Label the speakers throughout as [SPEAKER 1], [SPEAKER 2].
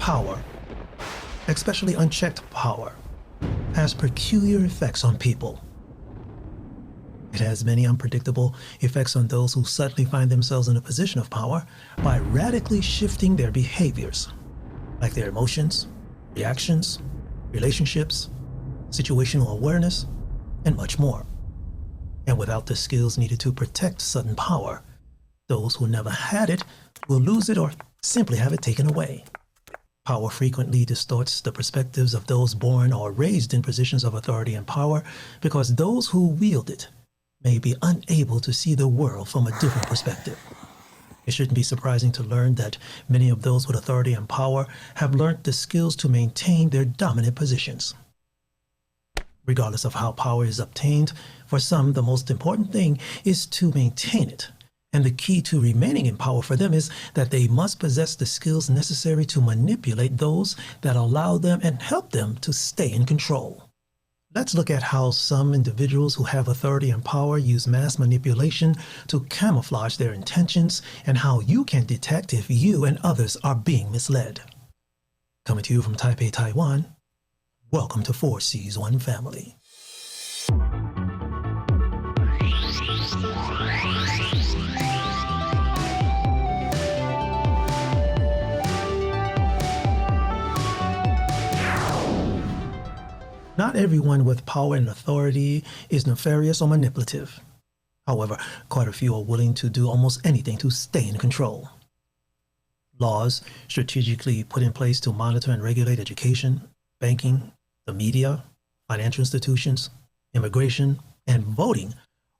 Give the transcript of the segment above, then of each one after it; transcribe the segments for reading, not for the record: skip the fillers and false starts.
[SPEAKER 1] Power, especially unchecked power, has peculiar effects on people. It has many unpredictable effects on those who suddenly find themselves in a position of power by radically shifting their behaviors, like their emotions, reactions, relationships, situational awareness, and much more. And without the skills needed to protect sudden power, those who never had it will lose it or simply have it taken away. Power frequently distorts the perspectives of those born or raised in positions of authority and power because those who wield it may be unable to see the world from a different perspective. It shouldn't be surprising to learn that many of those with authority and power have learned the skills to maintain their dominant positions. Regardless of how power is obtained, for some, the most important thing is to maintain it. And the key to remaining in power for them is that they must possess the skills necessary to manipulate those that allow them and help them to stay in control. Let's look at how some individuals who have authority and power use mass manipulation to camouflage their intentions and how you can detect if you and others are being misled. Coming to you from Taipei, Taiwan, welcome to 4C's One Family. Not everyone with power and authority is nefarious or manipulative. However, quite a few are willing to do almost anything to stay in control. Laws strategically put in place to monitor and regulate education, banking, the media, financial institutions, immigration, and voting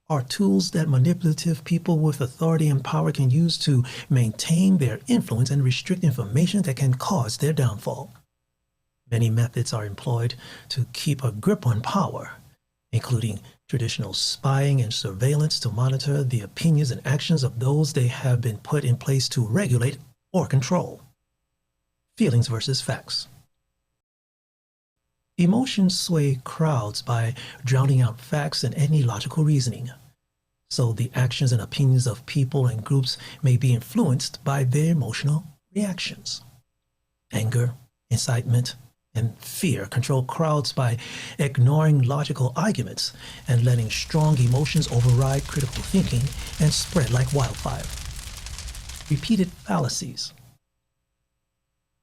[SPEAKER 1] are tools that manipulative people with authority and power can use to maintain their influence and restrict information that can cause their downfall. Many methods are employed to keep a grip on power, including traditional spying and surveillance to monitor the opinions and actions of those they have been put in place to regulate or control. Feelings versus facts. Emotions sway crowds by drowning out facts and any logical reasoning. So the actions and opinions of people and groups may be influenced by their emotional reactions. Anger, incitement, and fear control crowds by ignoring logical arguments and letting strong emotions override critical thinking and spread like wildfire. Repeated fallacies.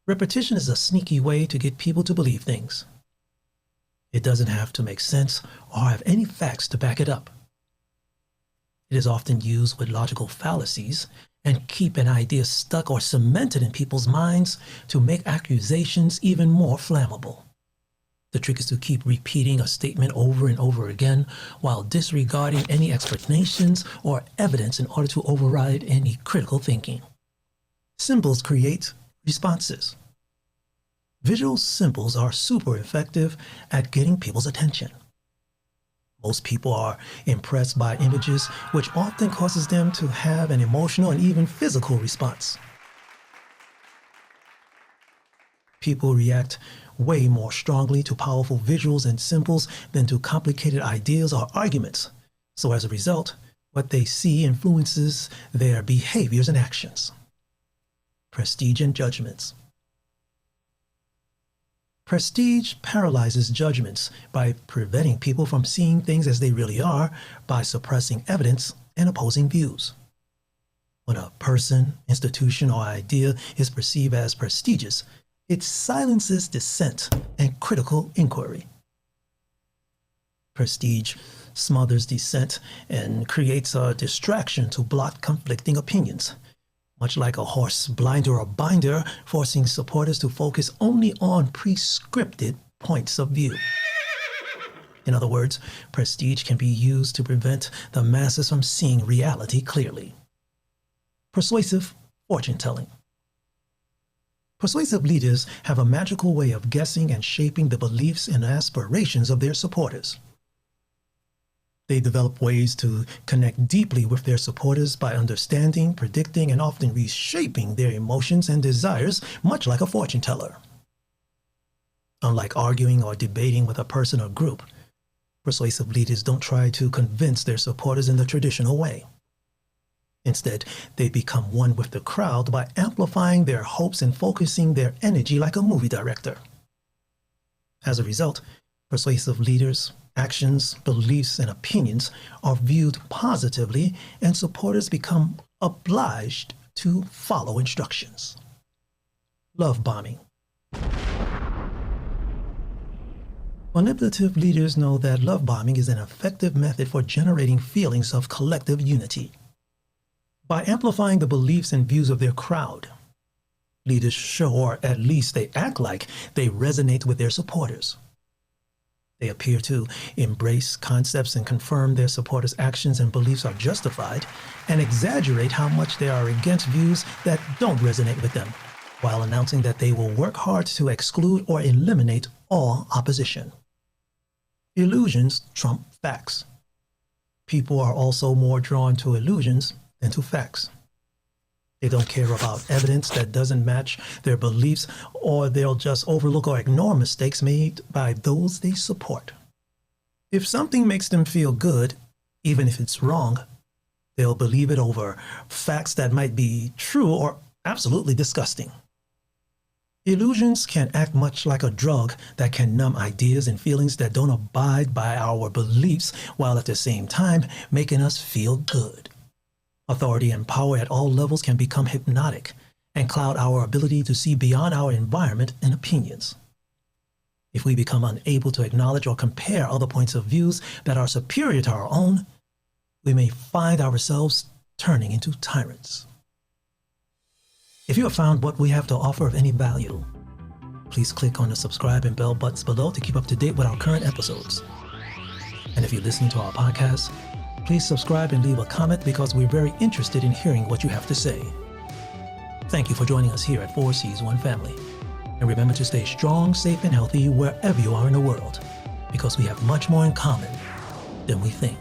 [SPEAKER 1] Repetition is a sneaky way to get people to believe things. It doesn't have to make sense or have any facts to back it up. It is often used with logical fallacies and keep an idea stuck or cemented in people's minds to make accusations even more flammable. The trick is to keep repeating a statement over and over again while disregarding any explanations or evidence in order to override any critical thinking. Symbols create responses. Visual symbols are super effective at getting people's attention. Most people are impressed by images, which often causes them to have an emotional and even physical response. People react way more strongly to powerful visuals and symbols than to complicated ideas or arguments. So as a result, what they see influences their behaviors and actions. Prestige and judgments. Prestige paralyzes judgments by preventing people from seeing things as they really are by suppressing evidence and opposing views. When a person, institution, or idea is perceived as prestigious, it silences dissent and critical inquiry. Prestige smothers dissent and creates a distraction to block conflicting opinions, much like a horse blinder or binder, forcing supporters to focus only on prescripted points of view. In other words, prestige can be used to prevent the masses from seeing reality clearly. Persuasive fortune telling. Persuasive leaders have a magical way of guessing and shaping the beliefs and aspirations of their supporters. They develop ways to connect deeply with their supporters by understanding, predicting, and often reshaping their emotions and desires, much like a fortune teller. Unlike arguing or debating with a person or group, persuasive leaders don't try to convince their supporters in the traditional way. Instead, they become one with the crowd by amplifying their hopes and focusing their energy like a movie director. As a result, persuasive leaders' actions, beliefs, and opinions are viewed positively, and supporters become obliged to follow instructions. Love bombing. Manipulative leaders know that love bombing is an effective method for generating feelings of collective unity. By amplifying the beliefs and views of their crowd, leaders show, or at least they act like, they resonate with their supporters. They appear to embrace concepts and confirm their supporters' actions and beliefs are justified, and exaggerate how much they are against views that don't resonate with them, while announcing that they will work hard to exclude or eliminate all opposition. Illusions trump facts. People are also more drawn to illusions than to facts. They don't care about evidence that doesn't match their beliefs, or they'll just overlook or ignore mistakes made by those they support. If something makes them feel good, even if it's wrong, they'll believe it over facts that might be true or absolutely disgusting. Illusions can act much like a drug that can numb ideas and feelings that don't abide by our beliefs, while at the same time making us feel good. Authority and power at all levels can become hypnotic and cloud our ability to see beyond our environment and opinions. If we become unable to acknowledge or compare other points of views that are superior to our own, we may find ourselves turning into tyrants. If you have found what we have to offer of any value, please click on the subscribe and bell buttons below to keep up to date with our current episodes. And if you're listening to our podcast, please subscribe and leave a comment because we're very interested in hearing what you have to say. Thank you for joining us here at 4Cs One Family. And remember to stay strong, safe, and healthy wherever you are in the world, because we have much more in common than we think.